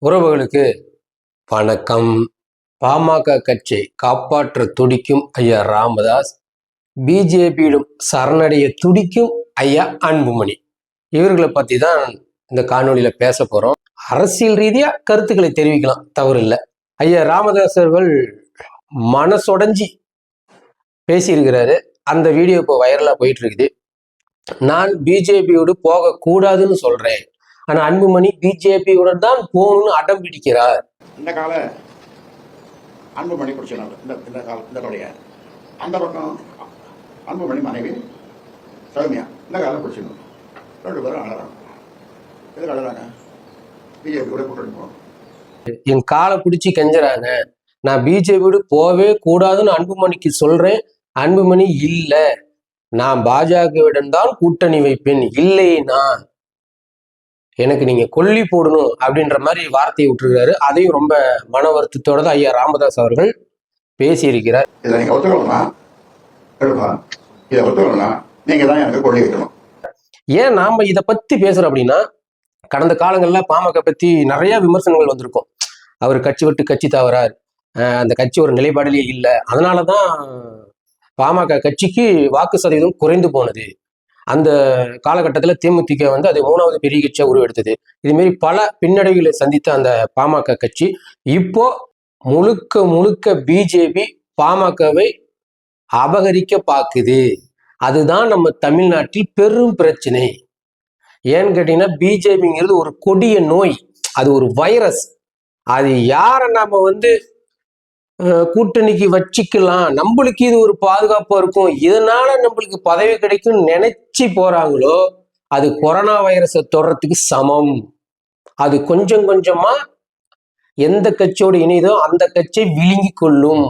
உறவுகளுக்கு வணக்கம். பாமக கட்சியை காப்பாற்ற துடிக்கும் ஐயா ராமதாஸ், பிஜேபியிடம் சரணடைய துடிக்கும் ஐயா அன்புமணி, இவர்களை பத்தி தான் இந்த காணொலியில பேச போறோம். அரசியல் ரீதியா கருத்துக்களை தெரிவிக்கலாம், தவறு இல்லை. ஐயா ராமதாஸ் அவர்கள் மனசொடைஞ்சி பேசியிருக்கிறாரு. அந்த வீடியோ இப்போ வைரலா போயிட்டு இருக்குது. நான் பிஜேபியோடு போக கூடாதுன்னு சொல்றேன், ஆனா அன்புமணி பிஜேபியுடன் தான் போகணும்னு அடம் பிடிக்கிறார். இந்த கால அன்புமணி பிரச்சனை இந்த தொடைய அந்த பக்கம் அன்புமணி மனைவி சௌமியா இந்த காலம் பிரச்சனை ரெண்டு பேரும் அழறாங்க. எதுக்கு அழறாங்க? பிஜேபியோட கூட்டணி போகணும். என் காலை பிடிச்சி கெஞ்சுறாங்க. நான் பிஜேபியோடு போவே கூடாதுன்னு அன்புமணிக்கு சொல்றேன். அன்புமணி இல்ல, நான் பாஜகவிடம் தான் கூட்டணி வைப்பேன், இல்லைன்னா எனக்கு நீங்க கொல்லி போடணும் அப்படின்ற மாதிரி வார்த்தையை விட்டுருக்காரு. அதையும் ரொம்ப மன வருத்தத்தோட தான் ஐயா ராமதாஸ் அவர்கள் பேசியிருக்கிறார். இதை நீங்க ஒத்துக்கணும்னா இதை ஒத்துக்கணும்னா நீங்க தான் எனக்கு கொல்லி வைக்கணும். ஏன் நாம இதை பத்தி பேசுறோம் அப்படின்னா, கடந்த காலங்கள்ல பாமக பத்தி நிறைய விமர்சனங்கள் வந்திருக்கும். அவர் கட்சி விட்டு கட்சி தவறார், அந்த கட்சி ஒரு நிலைப்பாடிலே இல்லை, அதனாலதான் பாமக கட்சிக்கு வாக்கு சதவீதம் குறைந்து போனது. அந்த காலகட்டத்தில் தேமுதிக அது 3வது பெரிய கட்சியா உருவெடுத்தது. இதுமாரி பல பின்னடைவுகளை சந்தித்த அந்த பாமக கட்சி இப்போ முழுக்க முழுக்க பிஜேபி பாமகவை அபகரிக்க பார்க்குது. அதுதான் நம்ம தமிழ்நாட்டில் பெரும் பிரச்சனை. ஏன்னு கேட்டீங்கன்னா, பிஜேபிங்கிறது ஒரு கொடிய நோய், அது ஒரு வைரஸ். அது யாரை நாம கூட்டணிக்கு வச்சுக்கலாம், நம்மளுக்கு இது ஒரு பாதுகாப்பா இருக்கும், இதனால நம்மளுக்கு பதவி கிடைக்கும் நினைச்சு போறாங்களோ, அது கொரோனா வைரஸை தொடர்றதுக்கு சமம். அது கொஞ்சம் கொஞ்சமா எந்த கட்சியோட இணைதோ அந்த கட்சியை விழுங்கி கொள்ளும்,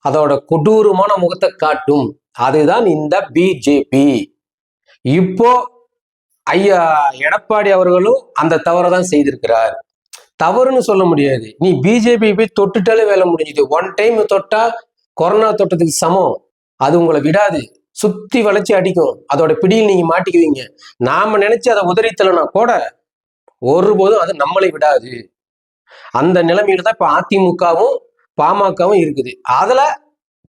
அதோட கொடூரமான முகத்தை காட்டும். அதுதான் இந்த பிஜேபி. இப்போ ஐயா எடப்பாடி அவர்களும் அந்த தவறை தான் செய்திருக்கிறார். தவறுன்னு சொல்ல முடியாது. நீ பிஜேபி போய் தொட்டுட்டாலே வேலை முடிஞ்சுது. ஒன் டைம் தொட்டா கொரோனா தொட்டதுக்கு சமம். அது உங்களை விடாது, சுத்தி வளைச்சி அடிக்கும். அதோட பிடியில் நீங்க மாட்டிக்குவீங்க. நாம நினைச்சு அதை உதறித்தலனா கூட ஒருபோதும் அது நம்மளை விடாது. அந்த நிலைமையில தான் இப்ப அதிமுகவும் பாமகவும் இருக்குது. அதுல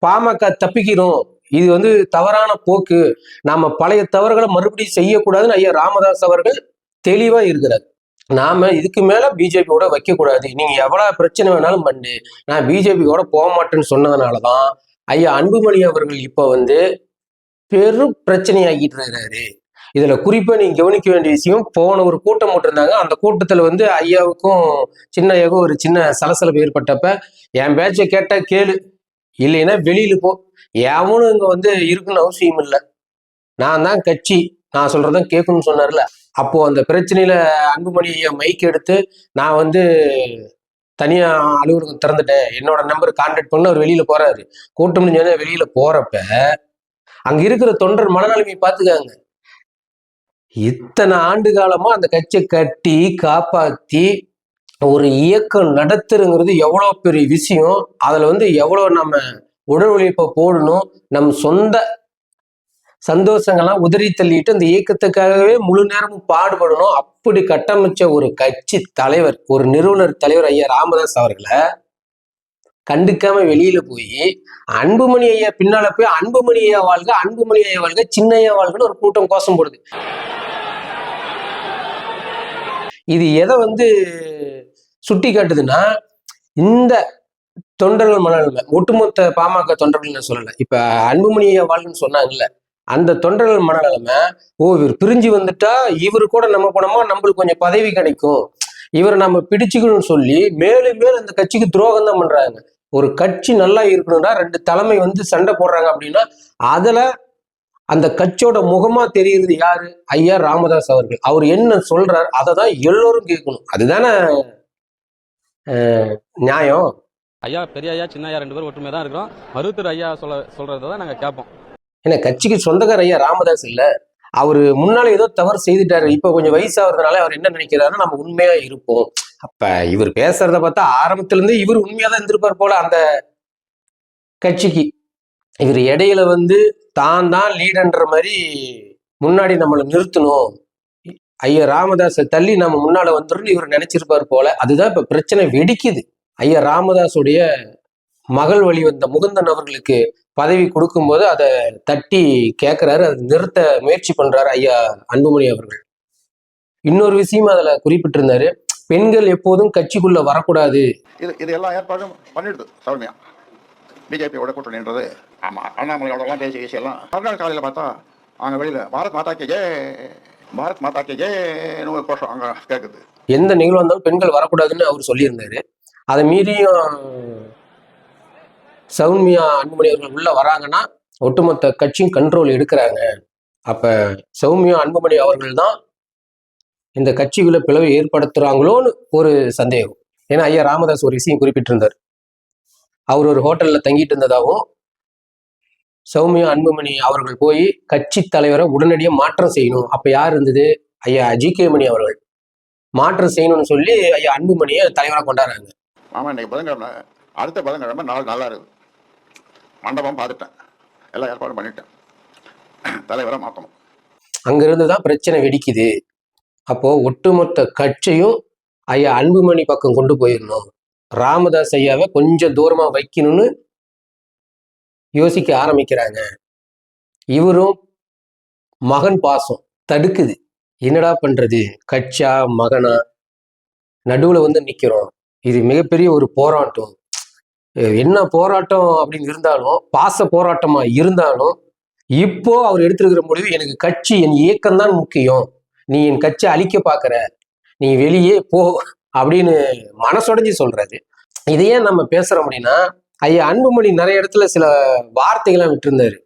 பாமக தப்பிக்கிறோம், இது தவறான போக்கு, நாம பழைய தவறுகளை மறுபடியும் செய்யக்கூடாதுன்னு ஐயா ராமதாஸ் அவர்கள் தெளிவா இருக்கிறார். நாம இதுக்கு மேல பிஜேபியோட வைக்க கூடாது, நீங்க எவ்வளவு பிரச்சனை வேணாலும் பண்ணு, நான் பிஜேபியோட போக மாட்டேன்னு சொன்னதுனாலதான் ஐயா அன்புமணி அவர்கள் இப்ப பெரும் பிரச்சனையாகிட்டு இருக்கிறாரு. இதுல குறிப்பா நீங்க கவனிக்க வேண்டிய விஷயம், போன ஒரு கூட்டம் போட்டிருந்தாங்க. அந்த கூட்டத்துல ஐயாவுக்கும் சின்ன ஐயாவுக்கும் ஒரு சின்ன சலசலப்பு ஏற்பட்டப்ப, என் பேச்சை கேட்டா கேளு, இல்லைன்னா வெளியில போ, எவனும் இங்க இருக்குன்னு அவசியம் இல்லை, நான் தான் கட்சி, நான் சொல்றதான் கேட்கணும்னு சொன்னார்ல. அப்போ அந்த பிரச்சனையில அன்புமணி மைக் எடுத்து, நான் தனியா அலுவலகம் திறந்துட்டேன், என்னோட நம்பர் கான்டாக்ட் பண்ண அவர் வெளியில போறாரு. கூட்டம் முடிஞ்ச வெளியில போறப்ப அங்க இருக்கிற தொண்டர் மனநிலைமை பார்த்துக்காங்க. இத்தனை ஆண்டு காலமா அந்த கட்சியை கட்டி காப்பாத்தி ஒரு இயக்கம் நடத்துறங்கிறது எவ்வளவு பெரிய விஷயம். அதுல எவ்வளவு நம்ம உடல் உழைப்பை போடணும், நம் சொந்த சந்தோஷங்கள்லாம் உதறி தள்ளிட்டு அந்த இயக்கத்துக்காகவே முழு நேரமும் பாடுபடணும். அப்படி கட்டமைச்ச ஒரு கட்சி தலைவர், ஒரு நிறுவனர் தலைவர் ஐயா ராமதாஸ் அவர்களை கண்டுக்காம வெளியில போய் அன்புமணி ஐயா பின்னால போய் அன்புமணி ஐயா வாழ்க, அன்புமணி ஐயா வாழ்க, சின்ன ஐயா வாழ்கன்னு ஒரு கூட்டம் கோஷம் போடுது. இது எதை சுட்டி காட்டுதுன்னா, இந்த தொண்டர்கள் மனநிலை, ஒட்டுமொத்த பாமக தொண்டர்கள் நான் சொல்லல, இப்ப அன்புமணி ஐயா வாழ்கன்னு சொன்னாங்கல்ல, அந்த தொண்டர்கள் மனநிலைமை, இவர் பிரிஞ்சு வந்துட்டா இவரு கூட நம்ம போனோமா நம்மளுக்கு கொஞ்சம் பதவி கிடைக்கும், இவரை நம்ம பிடிச்சுக்கணும்னு சொல்லி மேலும் மேலும் அந்த கட்சிக்கு துரோகம் தான் பண்றாங்க. ஒரு கட்சி நல்லா இருக்கணும்னா ரெண்டு தலைமை சண்டை போடுறாங்க அப்படின்னா, அதுல அந்த கட்சியோட முகமா தெரியுறது யாரு? ஐயா ராமதாஸ் அவர்கள். அவர் என்ன சொல்றாரு அதை தான் எல்லோரும் கேட்கணும். அதுதானே நியாயம். ஐயா பெரிய ஐயா சின்ன ஐயா 2 பேரும் ஒற்றுமையா தான் இருக்கிறோம். மருத்துவர் ஐயா சொல்றதான் நாங்க கேட்போம். ஏன்னா கட்சிக்கு சொந்தக்கார ஐயா ராமதாஸ் இல்ல, அவரு முன்னால ஏதோ தவறு செய்துட்டாரு, இப்ப கொஞ்சம் வயசாகிறதுனால அவர் என்ன நினைக்கிறாருன்னா நம்ம உண்மையா இருப்போம். அப்ப இவர் பேசுறத பார்த்தா ஆரம்பத்துல இருந்து இவர் உண்மையா தான் இருந்திருப்பார் போல அந்த கட்சிக்கு. இவர் இடையில தான் லீடன்ற மாதிரி முன்னாடி நம்மளை நிறுத்தணும், ஐயா ராமதாஸை தள்ளி நம்ம முன்னால வந்துடும் இவர் நினைச்சிருப்பார் போல. அதுதான் இப்ப பிரச்சனை வெடிக்குது. ஐயா ராமதாஸுடைய மகள் வழி வந்த முகுந்தன் அவர்களுக்கு பதவி கொடுக்கும்போது அதை தட்டி கேட்கிறாரு, அதை நிறுத்த முயற்சி பண்றாரு ஐயா அன்புமணி அவர்கள். இன்னொரு விஷயம் அதுல குறிப்பிட்டிருந்தாரு, பெண்கள் எப்போதும் கட்சிக்குள்ள வரக்கூடாது. இது எல்லா ஏற்பாடும் பண்ணிடுது சௌமியா. பிஜேபியோட கூட்டணின்றது ஆமா, அண்ணாமலையோடலாம் பேசி எல்லாம் மறுநாள் காலையில் பார்த்தா அங்கே வெளியில் பாரத் மாதாக்கே ஜெய், பாரத் மாதாக்கே ஜெய்னு ஒரு கோஷம் அங்கே கேட்குது. எந்த நிகழ்வு வந்தாலும் பெண்கள் வரக்கூடாதுன்னு அவர் சொல்லியிருந்தாரு. அதை மீறியும் சௌமியா அன்புமணி அவர்கள் உள்ள வராங்கன்னா ஒட்டுமொத்த கட்சியும் கண்ட்ரோல் எடுக்கிறாங்க. அப்ப சௌமியா அன்புமணி அவர்கள் தான் இந்த கட்சிக்குள்ள பிளவை ஏற்படுத்துறாங்களோன்னு ஒரு சந்தேகம். ஏன்னா ஐயா ராமதாஸ் ஒரு விஷயம் குறிப்பிட்டிருந்தார். அவர் ஒரு ஹோட்டல்ல தங்கிட்டு இருந்ததாகவும் சௌமியா அன்புமணி அவர்கள் போய் கட்சி தலைவரை உடனடியாக மாற்றம் செய்யணும். அப்ப யார் இருந்தது? ஐயா ஜி.கே. மணி அவர்கள் மாற்றம் செய்யணும்னு சொல்லி ஐயா அன்புமணியை தலைவராக கொண்டாடுறாங்க. ஆமா, இன்னைக்கு புதன்கிழமை, அடுத்த புதன்கிழமை நாள் நல்லா இருக்குது. மண்டபம் பார்த்துட்டேன், எல்லா ஏற்பாடும் பண்ணிட்டேன், தலைவரை மாற்றணும். அங்கிருந்து தான் பிரச்சனை வெடிக்குது. அப்போ ஒட்டுமொத்த கட்சியும் ஐயா அன்புமணி பக்கம் கொண்டு போயிடணும், ராமதாஸ் ஐயாவை கொஞ்சம் தூரமா வைக்கணும்னு யோசிக்க ஆரம்பிக்கிறாங்க. இவரும் மகன் பாசம் தடுக்குது. என்னடா பண்றது, கட்சியா மகனா நடுவுல வந்து நிக்கிறோம். இது மிகப்பெரிய ஒரு போராட்டம். என்ன போராட்டம் அப்படின்னு இருந்தாலும், பாச போராட்டமா இருந்தாலும், இப்போ அவர் எடுத்திருக்கிற முடிவு, எனக்கு கட்சி என் இயக்கம் தான் முக்கியம், நீ என் கட்சியை அழிக்க பாக்குற, நீ வெளியே போ அப்படின்னு மனசுடைஞ்சு சொல்றாரு. இதையே நம்ம பேசுறோம் அப்படின்னா, ஐயா அன்புமணி நிறைய இடத்துல சில வார்த்தைகள்லாம் விட்டுருந்தாரு.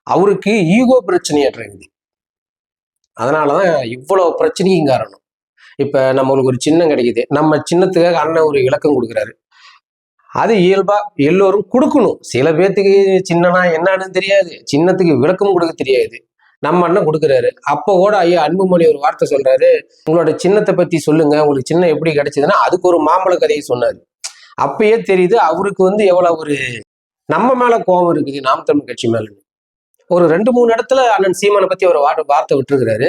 அவருக்கு ஈகோ பிரச்சனையாற்றுது. அதனாலதான் இவ்வளவு பிரச்சனையும் காரணம். இப்ப நம்மளுக்கு ஒரு சின்னம் கிடைக்குது, நம்ம சின்னத்துக்காக அண்ணன் ஒரு விளக்கம் கொடுக்குறாரு. அது இயல்பா எல்லோரும் கொடுக்கணும். சில பேர்த்துக்கு சின்னனா என்னன்னு தெரியாது, சின்னத்துக்கு விளக்கம் கொடுக்க தெரியாது. நம்ம அண்ணன் கொடுக்குறாரு. அப்போ கூட ஐயா அன்புமணி ஒரு வார்த்தை சொல்றாரு, உங்களோட சின்னத்தை பத்தி சொல்லுங்க, உங்களுக்கு சின்னம் எப்படி கிடைச்சதுன்னா அதுக்கு ஒரு மாம்பழ கதையை சொன்னாரு. அப்பயே தெரியுது அவருக்கு வந்து எவ்வளவு ஒரு நம்ம மேல கோபம் இருக்குது, நாம் தமிழ் கட்சி மேல. ஒரு 2-3 இடத்துல அண்ணன் சீமானை பத்தி ஒரு வார்த்தை விட்டுருக்கிறாரு.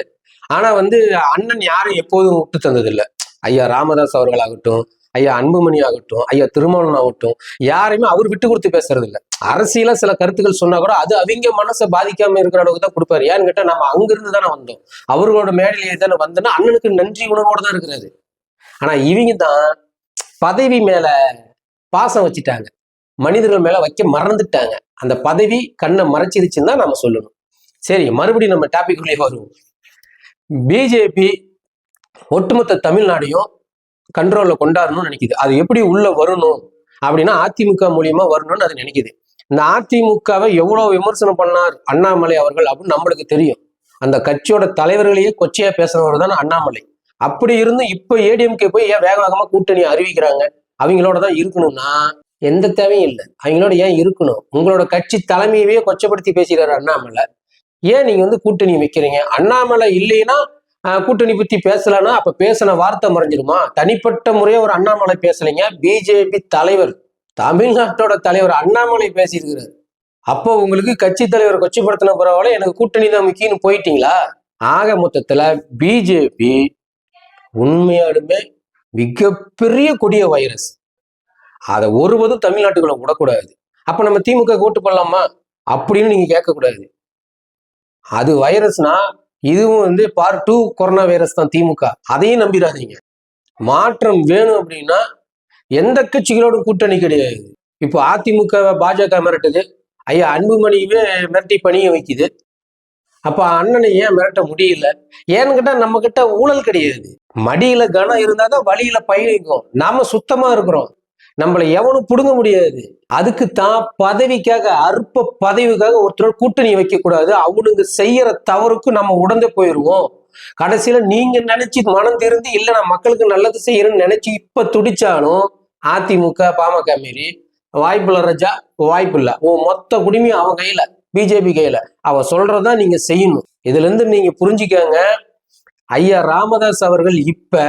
ஆனா வந்து அண்ணன் யாரும் எப்போதும் விட்டு தந்ததில்லை. ஐயா ராமதாஸ் அவர்களாகட்டும், ஐயா அன்புமணி ஆகட்டும், ஐயா திருமாவளவன் ஆகட்டும், யாரையுமே அவர் விட்டு கொடுத்து பேசுறது இல்லை. அரசியல சில கருத்துக்கள் சொன்னா கூட அது அவங்க மனசை பாதிக்காம இருக்கிற அளவுக்கு தான் கொடுப்பாரு. ஏன்னு கேட்டா நம்ம அங்கிருந்து தானே வந்தோம், அவர்களோட மேடையிலே தானே வந்தோம்னா அண்ணனுக்கு நன்றி உணர்வோட தான் இருக்கிறாரு. ஆனா இவங்க தான் பதவி மேல பாசம் வச்சுட்டாங்க, மனிதர்கள் மேல வைக்க மறந்துட்டாங்க. அந்த பதவி கண்ணை மறைச்சிருச்சுன்னு தான் நம்ம சொல்லணும். சரி, மறுபடியும் நம்ம டாபிக் உள்ளே வருவோம். பிஜேபி ஒட்டுமொத்த தமிழ்நாடையும் கண்ட்ரோல்ல கொண்டாடணும்னு நினைக்குது. அது எப்படி உள்ள வரணும் அப்படின்னா அதிமுக மூலியமா வரணும்னு அது நினைக்குது. இந்த அதிமுகவை எவ்வளவு விமர்சனம் பண்ணார் அண்ணாமலை அவர்கள் அப்படின்னு நம்மளுக்கு தெரியும். அந்த கட்சியோட தலைவர்களையே கொச்சையா பேசுறவர் தான் அண்ணாமலை. அப்படி இருந்து இப்ப ஏடிஎம்கே போய் ஏன் வேக வேகமா கூட்டணி அறிவிக்கிறாங்க? அவங்களோட தான் இருக்கணும்னா எந்த தேவையும் இல்லை. அவங்களோட ஏன் இருக்கணும்? உங்களோட கட்சி தலைமையவே கொச்சப்படுத்தி பேசுகிறாரு அண்ணாமலை. ஏன் நீங்க வந்து கூட்டணி வைக்கிறீங்க? அண்ணாமலை இல்லைன்னா கூட்டணி பத்தி பேசலன்னா அப்ப பேசின வார்த்தை மறைஞ்சிருமா? தனிப்பட்ட முறையா ஒரு அண்ணாமலை பேசலைங்க, பிஜேபி தலைவர், தமிழ்நாட்டோட தலைவர் அண்ணாமலை பேசியிருக்கிறார். அப்போ உங்களுக்கு கட்சி தலைவர் கொச்சப்படுத்தின பரவாயில்ல, எனக்கு கூட்டணி தான் முக்கியம்னு போயிட்டீங்களா? ஆக மொத்தத்துல பிஜேபி உண்மையாலுமே மிகப்பெரிய கொடிய வைரஸ். அதை ஒருவதும் தமிழ்நாட்டுக்குள்ள விடக்கூடாது. அப்ப நம்ம திமுக ஓட்டு பண்ணலாமா அப்படின்னு நீங்க கேட்கக்கூடாது. அது வைரஸ்னா இதுவும் வந்து பார்ட் 2 கொரோனா வைரஸ் தான் திமுக. அதையும் நம்பிடாதீங்க. மாற்றம் வேணும் அப்படின்னா எந்த கட்சிகளோடும் கூட்டணி கிடையாது. இப்போ அதிமுக பாஜக மிரட்டுது, ஐயா அன்புமணியுமே மிரட்டி பணிய வைக்குது. அப்ப அண்ணனை ஏன் மிரட்ட முடியல? ஏன்னு கேட்டா நம்ம கிட்ட ஊழல் கிடையாது. மடியில கனம் இருந்தாதான் வழியில பயணிக்கும். நாம சுத்தமா இருக்கிறோம், நம்மளை எவனும் புடுங்க முடியாது. அதுக்கு தான் பதவிக்காக, அற்ப பதவிக்காக ஒருத்தர் கூட்டணி வைக்க கூடாது. அவனுங்க செய்யற தவறுக்கு நம்ம உடந்தே போயிடுவோம். கடைசியில நீங்க நினைச்சு மனம் திருந்து இல்ல நான் மக்களுக்கு நல்லது செய்யறேன்னு நினைச்சு இப்ப துடிச்சாலும் அதிமுக பாமக மாரி வாய்ப்புள்ள ரஜா, வாய்ப்பு இல்ல. மொத்த குடிமையும் அவன் கையில, பிஜேபி கையில. அவ சொல்றதான் நீங்க செய்யணும். இதுல இருந்து நீங்க புரிஞ்சுக்கங்க, ஐயா ராமதாஸ் அவர்கள் இப்ப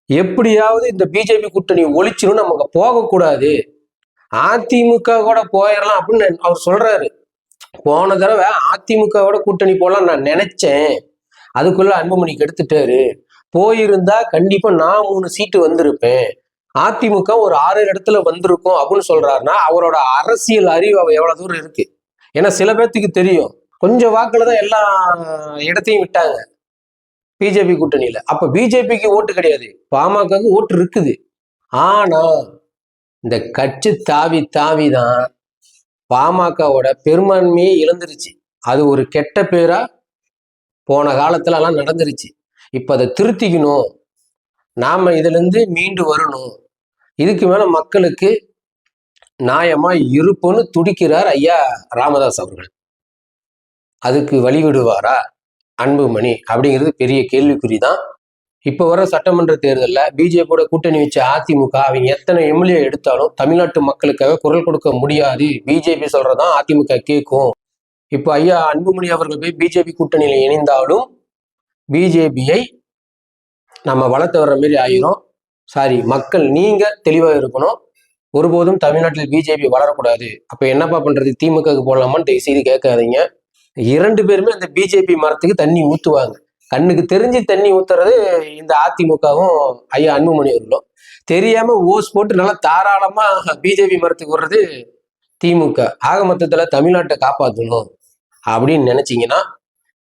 எப்படியாவது இந்த பிஜேபி கூட்டணி ஒழிச்சிடும், நமக்கு போகக்கூடாது, அதிமுக கூட போயிடலாம் அப்படின்னு அவர் சொல்றாரு. போன தடவை அதிமுகவோட கூட்டணி போலாம் நான் நினைச்சேன், அதுக்குள்ள அன்புமணிக்கு எடுத்துட்டாரு. போயிருந்தா கண்டிப்பா நான் 3 சீட்டு வந்திருப்பேன், அதிமுக ஒரு 6 இடத்துல வந்திருக்கும் அப்படின்னு சொல்றாருன்னா அவரோட அரசியல் அறிவு எவ்வளவு தூரம் இருக்கு. ஏன்னா சில பேர்த்துக்கு தெரியும், கொஞ்சம் வாக்குல தான் எல்லா இடத்தையும் விட்டாங்க பிஜேபி கூட்டணியில. அப்ப பிஜேபிக்கு ஓட்டு கிடையாது, பாமகவுக்கு ஓட்டு இருக்குது. ஆனா இந்த கட்சி தாவி தாவி தான் பாமகவோட பெரும்பான்மையை இழந்துருச்சு. அது ஒரு கெட்ட பேரா போன காலத்துல எல்லாம் நடந்துருச்சு. இப்ப அதை திருத்திக்கணும், நாம இதுல இருந்து மீண்டு வரணும், இதுக்கு மேல மக்களுக்கு நியாயமா இருப்புன்னு துடிக்கிறார் ஐயா ராமதாஸ் அவர்கள். அதுக்கு வழிவிடுவாரா அன்புமணி அப்படிங்கிறது பெரிய கேள்விக்குறிதான். இப்ப வர சட்டமன்ற தேர்தலில் பிஜேபியோட கூட்டணி வச்ச அதிமுக அவங்க எத்தனை எம்எல்ஏ எடுத்தாலும் தமிழ்நாட்டு மக்களுக்காக குரல் கொடுக்க முடியாது. பிஜேபி சொல்றதான் அதிமுக கேட்கும். இப்போ ஐயா அன்புமணி அவர்கள் போய் பிஜேபி கூட்டணியில இணைந்தாலும் பிஜேபியை நம்ம வளர்த்து வர்ற மாதிரி ஆயிரும். சாரி, மக்கள் நீங்க தெளிவா இருக்கணும், ஒருபோதும் தமிழ்நாட்டில் பிஜேபி வளரக்கூடாது. அப்ப என்னப்பா பண்றது, திமுகவுக்கு போடலாமான்னு தயவு செய்து கேட்காதீங்க. 2 பேருமே அந்த பிஜேபி மரத்துக்கு தண்ணி ஊத்துவாங்க. கண்ணுக்கு தெரிஞ்சு தண்ணி ஊத்துறது இந்த அதிமுகவும் ஐயா அன்புமணி அவர்களும். தெரியாம ஓஸ் போட்டு நல்லா தாராளமா பிஜேபி மரத்துக்கு விடுறது திமுக. ஆக மொத்தத்துல தமிழ்நாட்டை காப்பாற்றணும் அப்படின்னு நினைச்சீங்கன்னா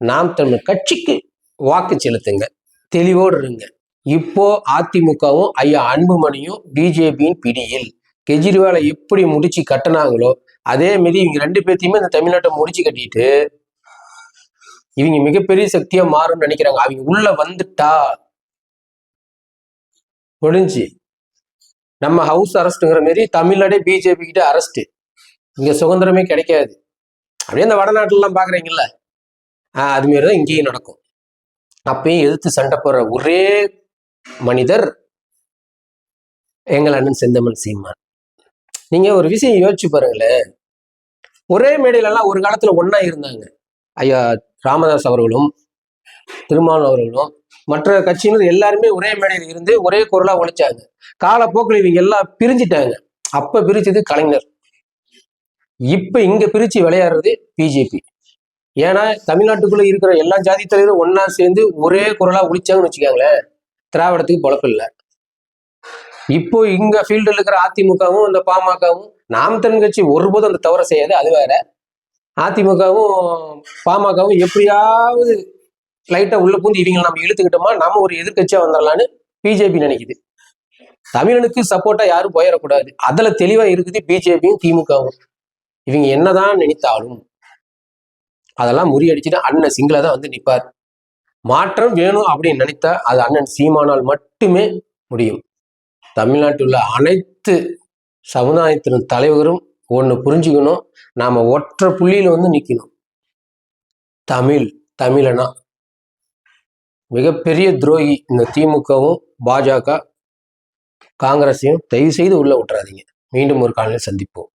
நாம் தமிழ் கட்சிக்கு வாக்கு செலுத்துங்க, தெளிவோடு இருங்க. இப்போ அதிமுகவும் ஐயா அன்புமணியும் பிஜேபியின் பிடியில். கெஜ்ரிவாலை எப்படி முடிச்சு கட்டினாங்களோ அதே மாரி இவங்க 2 பேர்த்தையுமே இந்த தமிழ்நாட்டை முடிச்சு கட்டிட்டு இவங்க மிகப்பெரிய சக்தியா மாறும்னு நினைக்கிறாங்க. அவங்க உள்ள வந்துட்டா முடிஞ்சு நம்ம ஹவுஸ் அரெஸ்ட்ங்கிற மாரி தமிழ்நாடே பிஜேபி கிட்ட அரெஸ்ட். இங்க சுதந்திரமே கிடைக்காது. அப்படியே இந்த வடநாட்டுல எல்லாம் பாக்குறீங்கல்ல, அது மாரிதான் இங்கேயும் நடக்கும். அப்பயும் எதிர்த்து சண்டை போடுற ஒரே மனிதர் எங்கள் அண்ணன் செந்தமிழ் சீமான். நீங்க ஒரு விஷயம் யோசிச்சு பாருங்களேன், ஒரே மேடையில எல்லாம் ஒரு காலத்துல ஒன்னா இருந்தாங்க. ஐயா ராமதாஸ் அவர்களும் திருமாவளவன் அவர்களும் மற்ற கட்சியினர் எல்லாருமே ஒரே மேடையில் இருந்து ஒரே குரலா ஒழிச்சாங்க. காலப்போக்கில் இவங்க எல்லாம் பிரிஞ்சுட்டாங்க. அப்ப பிரிச்சது கலைஞர், இப்ப இங்க பிரிச்சு விளையாடுறது பிஜேபி. ஏன்னா தமிழ்நாட்டுக்குள்ள இருக்கிற எல்லா ஜாதி தலைவரும் ஒன்னா சேர்ந்து ஒரே குரலா ஒழிச்சாங்கன்னு வச்சுக்காங்களேன், திராவிடத்துக்கு பொழப்பு இல்லை. இப்போ இங்க ஃபீல்டில் இருக்கிற அதிமுகவும் இந்த பாமகவும் நாம் தமிழ் கட்சி ஒருபோதும் அந்த தவறை செய்யாது, அது வேற. அதிமுகவும் பாமகவும் எப்படியாவது லைட்டா உள்ள பூந்து இவங்க நம்ம இழுத்துக்கிட்டோமா நம்ம ஒரு எதிர்கட்சியா வந்துடலான்னு பிஜேபி நினைக்குது. தமிழனுக்கு சப்போர்ட்டா யாரும் போயிடக்கூடாது, அதுல தெளிவா இருக்குது பிஜேபியும் திமுகவும். இவங்க என்னதான் நினைத்தாலும் அதெல்லாம் முறியடிச்சுட்டு அண்ணன் சிங்களா தான் வந்து நிற்பார். மாற்றம் வேணும் அப்படின்னு நினைத்தா அது அண்ணன் சீமானால் மட்டுமே முடியும். தமிழ்நாட்டில் உள்ள அனைத்து சமுதாயத்தின் தலைவரும் ஒன்று புரிஞ்சுக்கணும், நாம ஒற்றை புள்ளியில வந்து நிற்கணும். தமிழனா மிகப்பெரிய துரோகி இந்த திமுகவும் பாஜக காங்கிரஸையும் தயவு செய்து உள்ள விட்டுறாதீங்க. மீண்டும் ஒரு காலையில் சந்திப்போம்.